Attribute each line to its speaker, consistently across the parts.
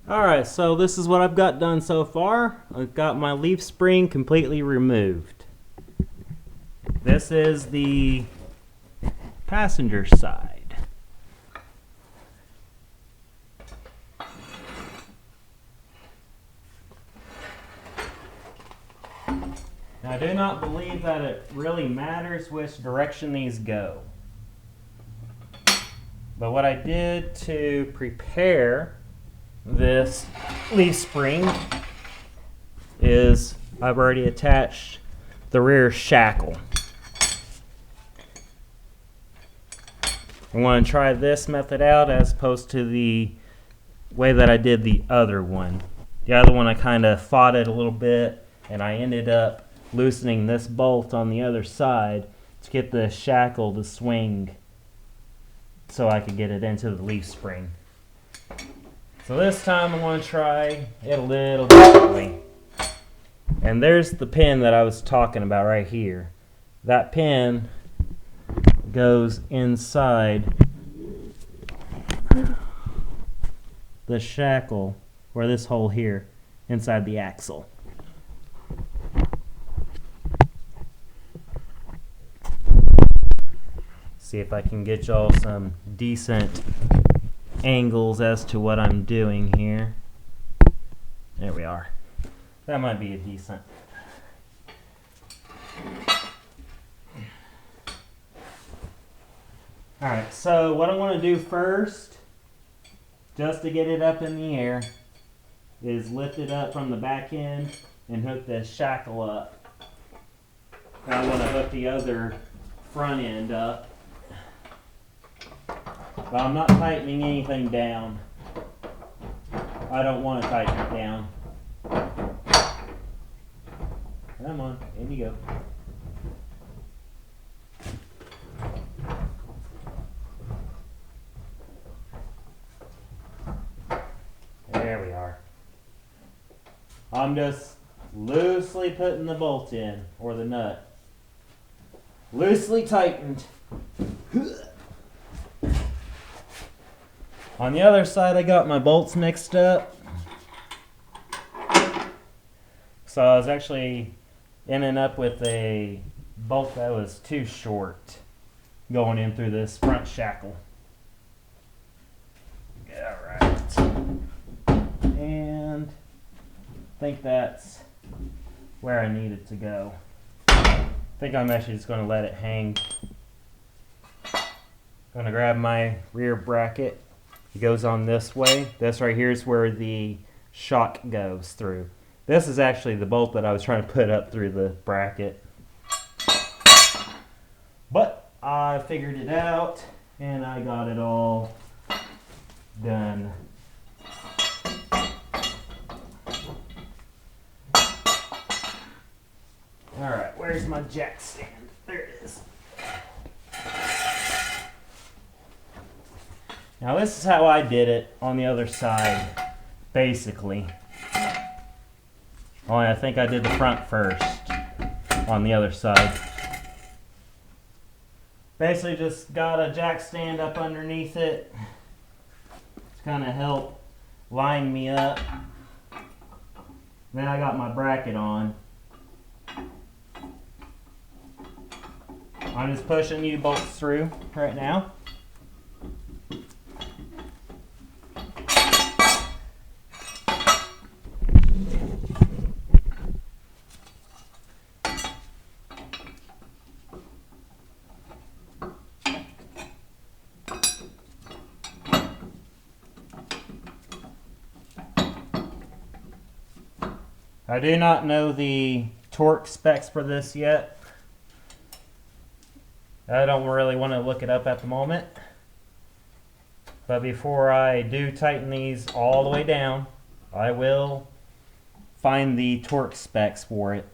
Speaker 1: Alright, so this is what I've got done so far. I've got my leaf spring completely removed. This is the passenger side. Now, I do not believe that it really matters which direction these go. But what I did to prepare this leaf spring is I've already attached the rear shackle. I want to try this method out as opposed to the way that I did the other one. The other one I kind of fought it a little bit, and I ended up loosening this bolt on the other side to get the shackle to swing so I could get it into the leaf spring. So this time I want to try it a little differently. And there's the pin that I was talking about right here. That pin goes inside the shackle, or this hole here, inside the axle. See if I can get y'all some decent angles as to what I'm doing here. There we are. That might be a decent. Alright, so what I want to do first, just to get it up in the air, is lift it up from the back end and hook the shackle up. Now I want to hook the other front end up. But I'm not tightening anything down. I don't want to tighten it down. Come on, in you go. There we are. I'm just loosely putting the bolt in, or the nut. Loosely tightened. On the other side, I got my bolts mixed up. So I was actually ending up with a bolt that was too short going in through this front shackle. Alright. And I think that's where I need it to go. I think I'm actually just going to let it hang. I'm going to grab my rear bracket. It goes on this way. This right here is where the shock goes through. This is actually the bolt that I was trying to put up through the bracket. But I figured it out and I got it all done. Alright, where's my jack stand? There it is. Now this is how I did it on the other side, basically. Only I think I did the front first on the other side. Basically just got a jack stand up underneath it to kind of help line me up. Then I got my bracket on. I'm just pushing U-bolts through right now. I do not know the torque specs for this yet. I don't really want to look it up at the moment. But before I do tighten these all the way down, I will find the torque specs for it.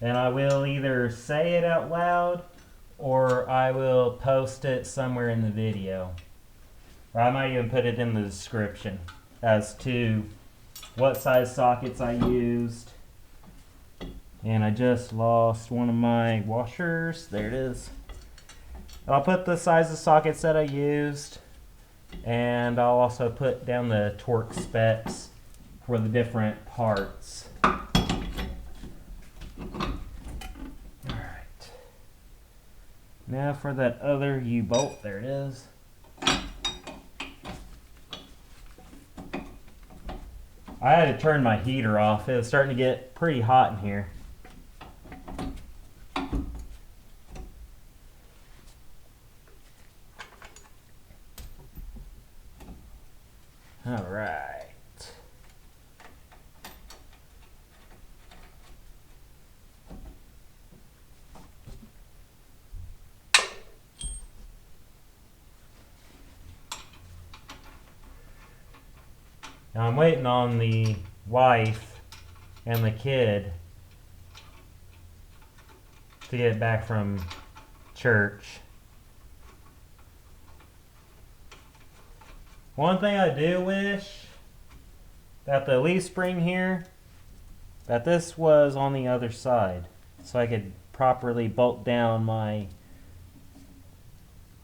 Speaker 1: And I will either say it out loud or I will post it somewhere in the video. Or I might even put it in the description as to what size sockets I used. And I just lost one of my washers. There it is. I'll put the size of sockets that I used And I'll also put down the torque specs for the different parts. Alright. Now for that other U-bolt, there it is. I had to turn my heater off. It was starting to get pretty hot in here. All right. Now I'm waiting on the wife and the kid to get back from church. One thing I do wish that the leaf spring here, that this was on the other side, so I could properly bolt down my,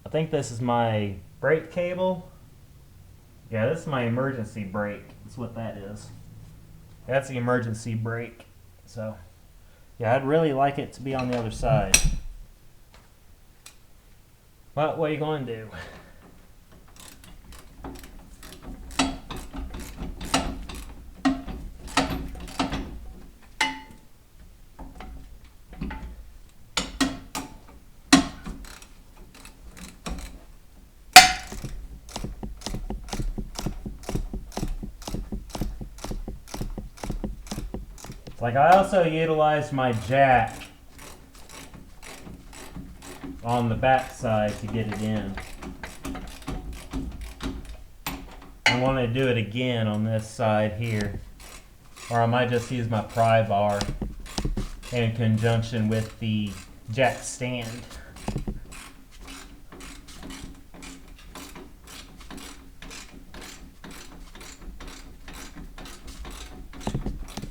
Speaker 1: I think this is my brake cable. Yeah, this is my emergency brake. That's what that is. That's the emergency brake. So, yeah, I'd really like it to be on the other side. But what are you going to do? Like, I also utilized my jack on the back side to get it in. I want to do it again on this side here, or I might just use my pry bar in conjunction with the jack stand.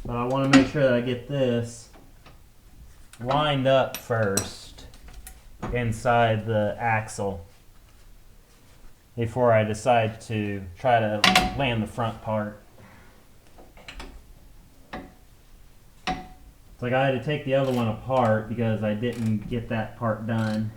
Speaker 1: But I want to make sure that I get this lined up first inside the axle before I decide to try to land the front part. It's like I had to take the other one apart because I didn't get that part done.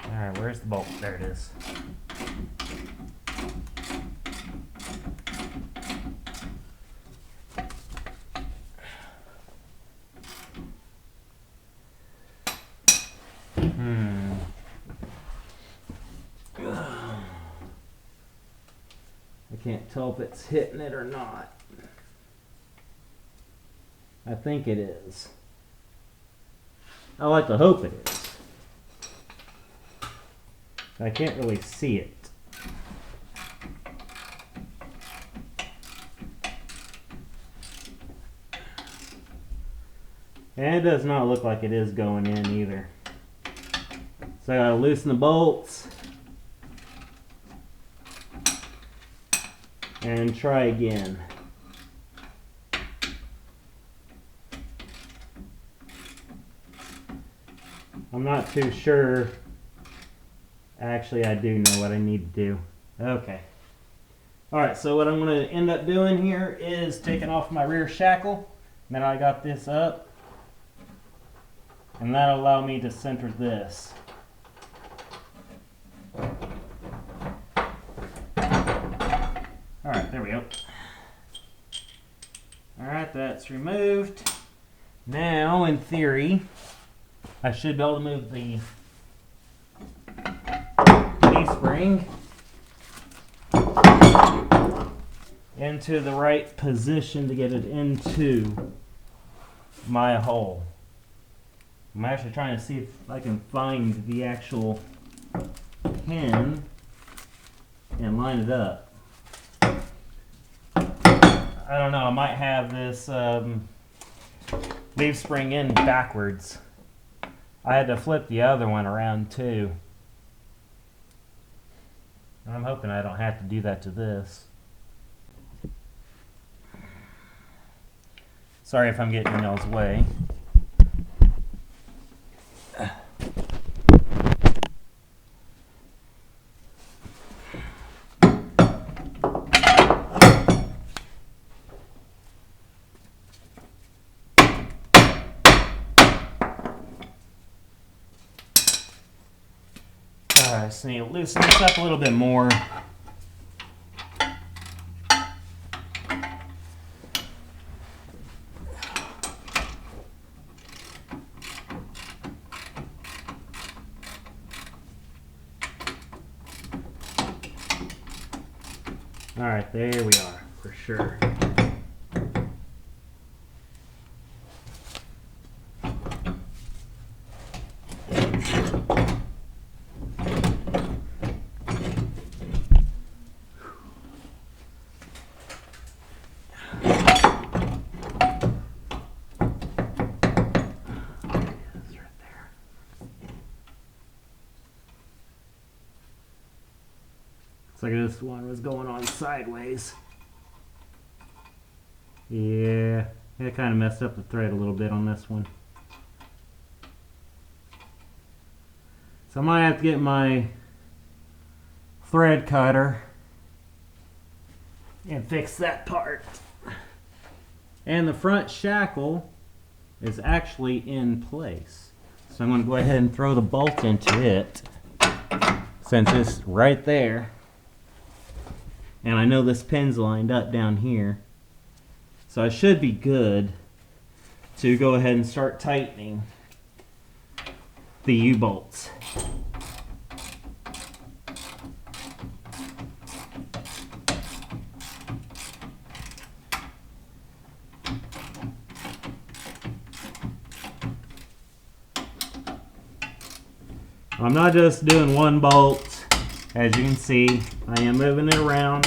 Speaker 1: Alright, where's the bolt? There it is. I can't tell if it's hitting it or not. I think it is. I like to hope it is. I can't really see it. And it does not look like it is going in either. So I gotta loosen the bolts and try again. I'm not too sure. Actually, I do know what I need to do. Okay. Alright, so what I'm going to end up doing here is taking off my rear shackle. Then I got this up. And that'll allow me to center this. Alright, there we go. Alright, that's removed. Now, in theory, I should be able to move the spring into the right position to get it into my hole. I'm actually trying to see if I can find the actual pin and line it up. I don't know, I might have this leaf spring in backwards. I had to flip the other one around too. I'm hoping I don't have to do that to this. Sorry if I'm getting in y'all's way. I just need to loosen this up a little bit more. Alright, there we are, for sure. Looks like this one was going on sideways. Yeah, it kind of messed up the thread a little bit on this one. So I might have to get my thread cutter and fix that part. And the front shackle is actually in place. So I'm going to go ahead and throw the bolt into it since it's right there. And I know this pin's lined up down here. So I should be good to go ahead and start tightening the U-bolts. I'm not just doing one bolt. As you can see, I am moving it around.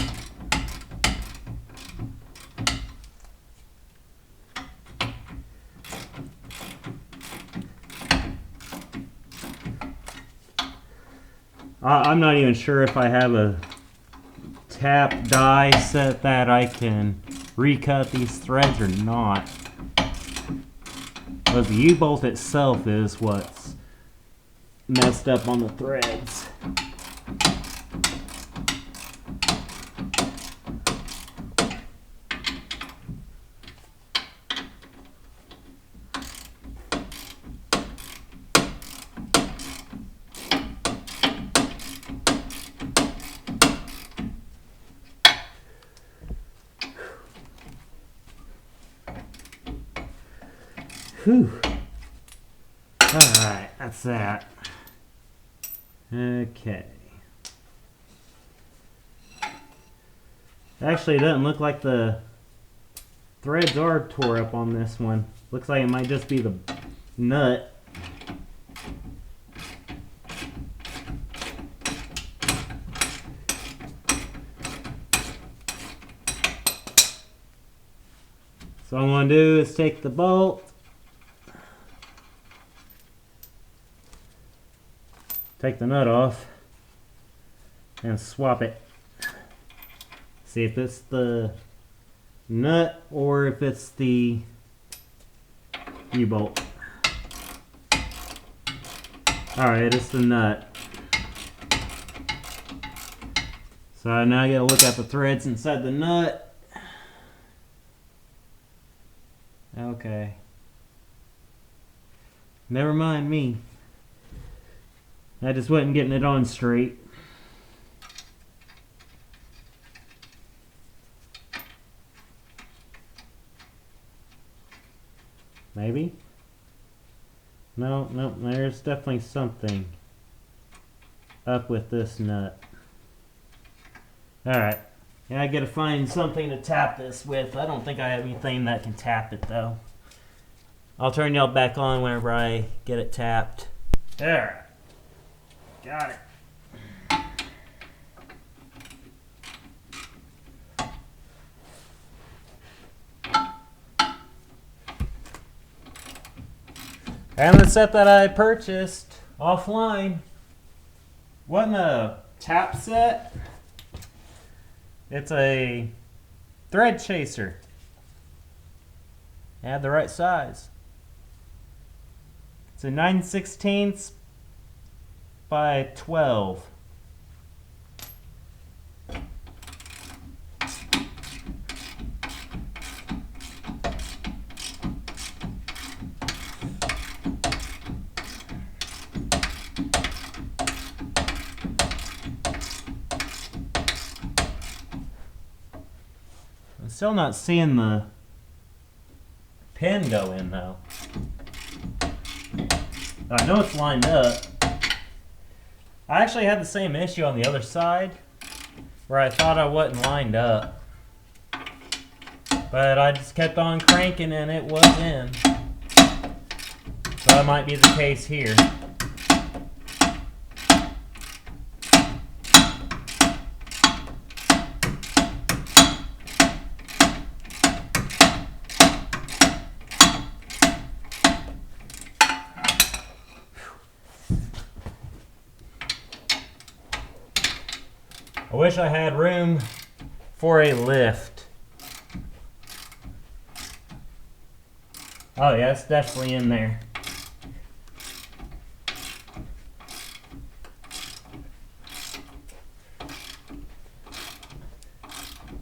Speaker 1: I'm not even sure if I have a tap die set that I can recut these threads or not. But the U-bolt itself is what's messed up on the threads. Whew. Alright, that's that. Okay. Actually, it doesn't look like the threads are tore up on this one. Looks like it might just be the nut. So what I'm going to do is take the bolt, take the nut off, and swap it. See if it's the nut or if it's the U-bolt. Alright, it's the nut. So now I gotta look at the threads inside the nut. Okay. Never mind me. I just wasn't getting it on straight. Maybe? No, there's definitely something up with this nut. Alright. Yeah, I gotta find something to tap this with. I don't think I have anything that can tap it though. I'll turn y'all back on whenever I get it tapped. There. Got it. And the set that I purchased offline wasn't a tap set. It's a thread chaser. Add the right size. It's a 9/16 by 12. I'm still not seeing the pin go in though. I know it's lined up. I actually had the same issue on the other side where I thought I wasn't lined up. But I just kept on cranking and it was in. So that might be the case here. I wish I had room for a lift. Oh yeah, it's definitely in there.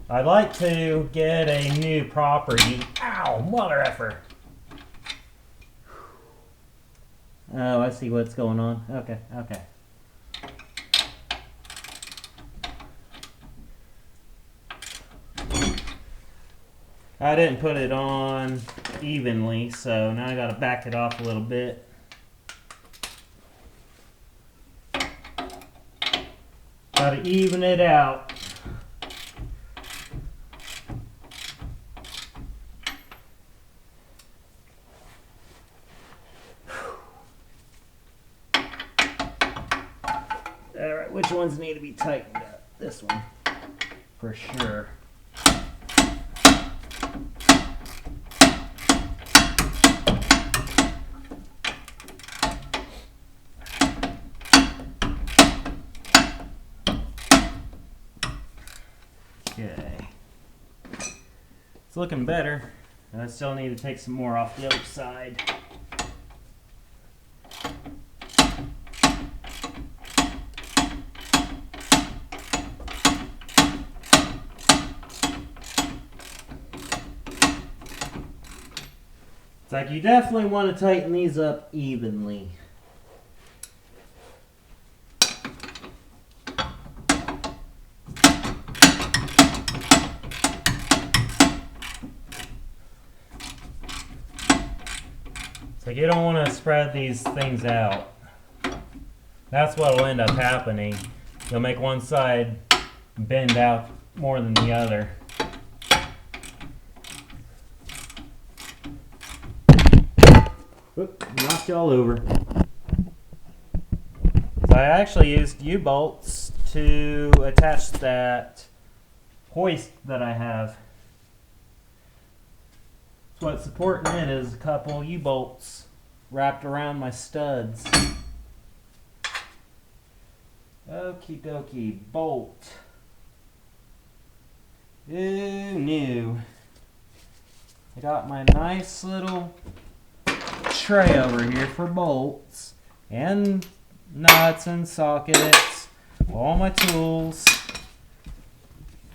Speaker 1: I'd like to get a new property. Ow, mother effer. Oh, I see what's going on. Okay, okay. I didn't put it on evenly, so now I gotta back it off a little bit. Gotta even it out. Alright, which ones need to be tightened up? This one, for sure. Okay. It's looking better. I still need to take some more off the other side. It's like you definitely want to tighten these up evenly. So you don't want to spread these things out. That's what will end up happening. You'll make one side bend out more than the other. Oop, knocked you all over. So I actually used U-bolts to attach that hoist that I have. What's supporting it is a couple U-bolts wrapped around my studs. Okie dokie, bolt. Ooh, new. I got my nice little tray over here for bolts and nuts and sockets, all my tools,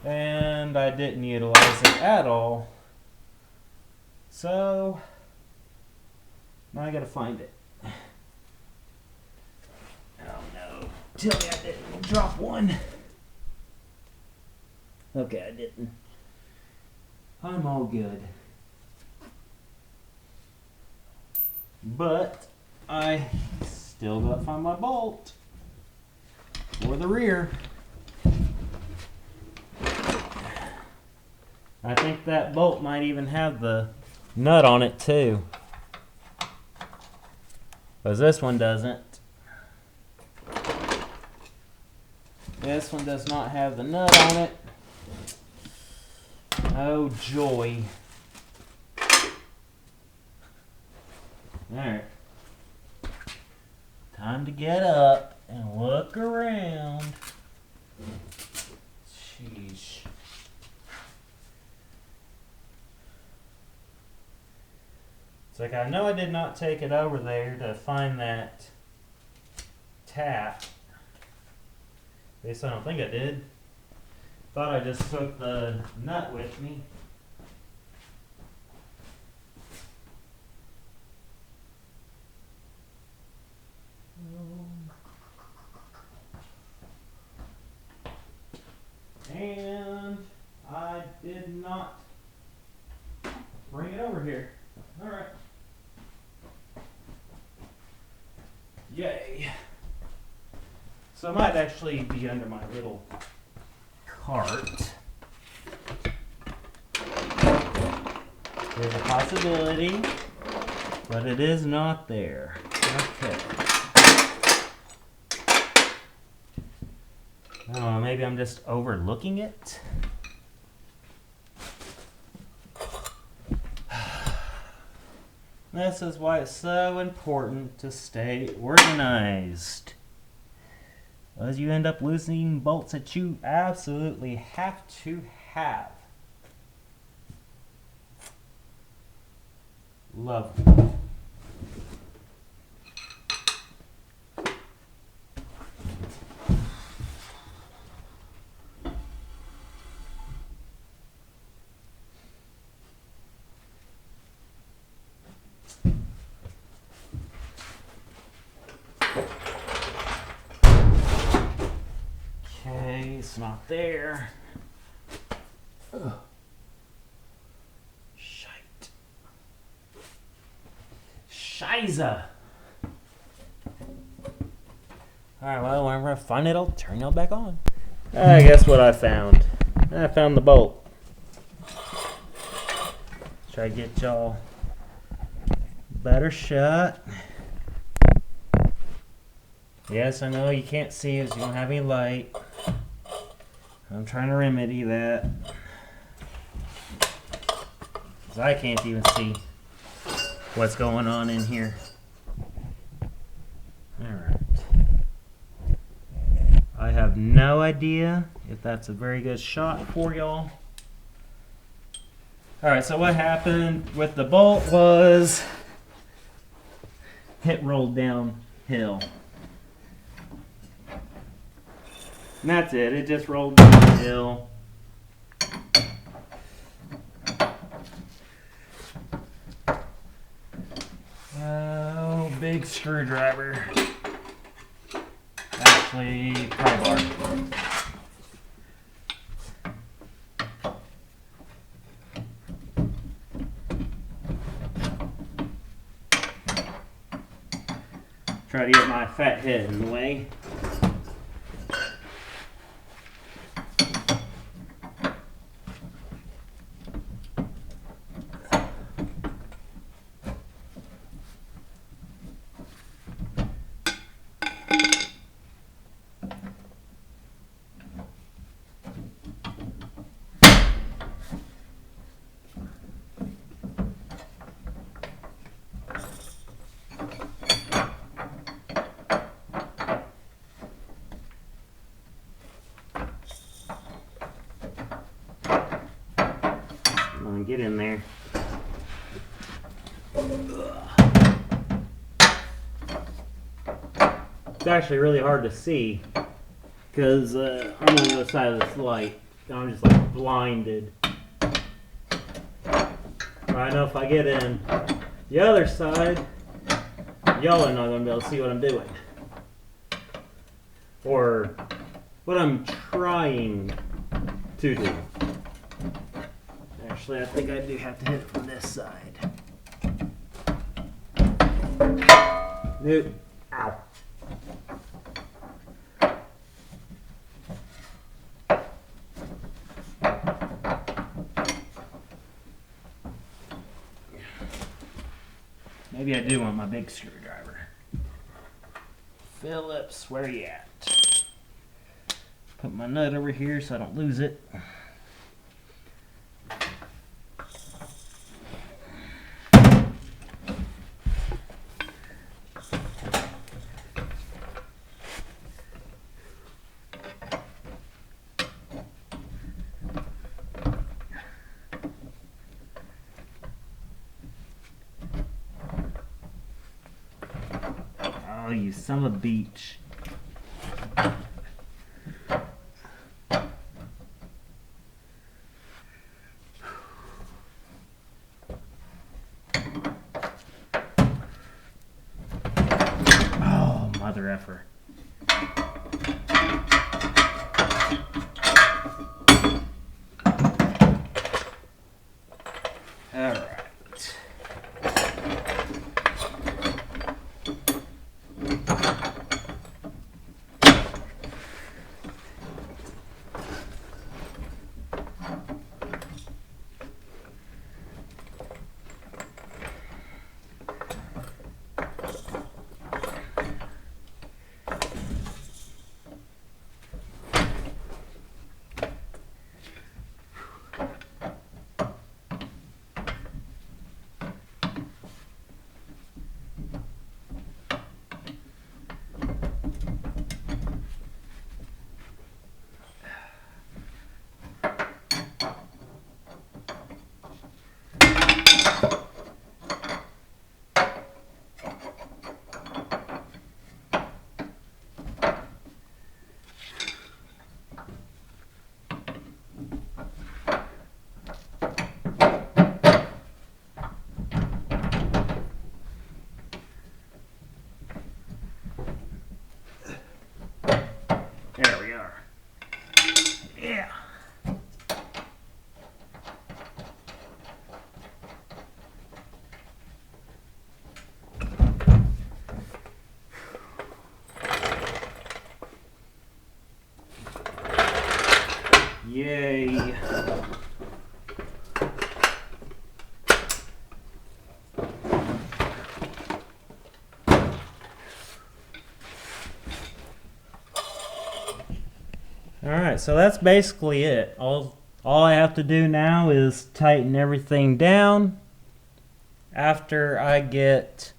Speaker 1: and I didn't utilize it at all. So, now I gotta find it. Oh no. Tell me I didn't drop one. Okay, I didn't. I'm all good. But, I still gotta find my bolt for the rear. I think that bolt might even have the nut on it too, because this one doesn't. This one does not have the nut on it. Oh joy. Alright, time to get up and look around. Sheesh. It's like, I know I did not take it over there to find that tap. At least I don't think I did. Thought I just took the nut with me. And I did not bring it over here. Alright. Yay. So it might actually be under my little cart. There's a possibility, but it is not there. Okay. Oh, maybe I'm just overlooking it. This is why it's so important to stay organized. As you end up losing bolts that you absolutely have to have. Lovely. Okay, it's not there. Ugh. Shite. Shiza. Alright, well, whenever I find it, I'll turn it back on. Guess what I found? I found the bolt. Try to get y'all better shot. Yes, I know you can't see it, so you don't have any light. I'm trying to remedy that. Because I can't even see what's going on in here. Alright. I have no idea if that's a very good shot for y'all. Alright, so what happened with the bolt was it rolled downhill. And that's it. It just rolled downhill. Oh, big screwdriver. Actually, pry bar. Try to get my fat head in the way. Get in there. It's actually really hard to see because I'm on the other side of this light. I'm just like blinded. But I know if I get in the other side, y'all are not going to be able to see what I'm doing. Or what I'm trying to do. Actually, I think I do have to hit it from this side. Nope. Ow. Maybe I do want my big screwdriver. Phillips, where you at? Put my nut over here so I don't lose it. you son of a beach. Oh, mother effer. All right. There we are. Yeah. Yay. Alright, so that's basically it. All I have to do now is tighten everything down after I get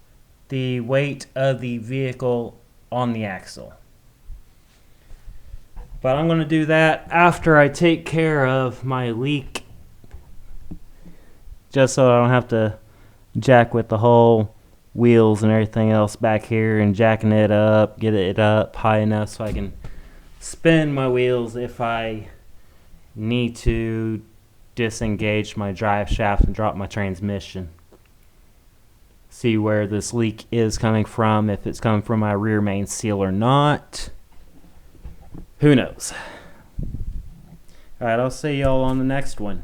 Speaker 1: the weight of the vehicle on the axle. But I'm going to do that after I take care of my leak, just so I don't have to jack with the whole wheels and everything else back here and jacking it up, get it up high enough so I can spin my wheels if I need to disengage my drive shaft and drop my transmission. See where this leak is coming from, if it's coming from my rear main seal or not. Who knows? Alright, I'll see y'all on the next one.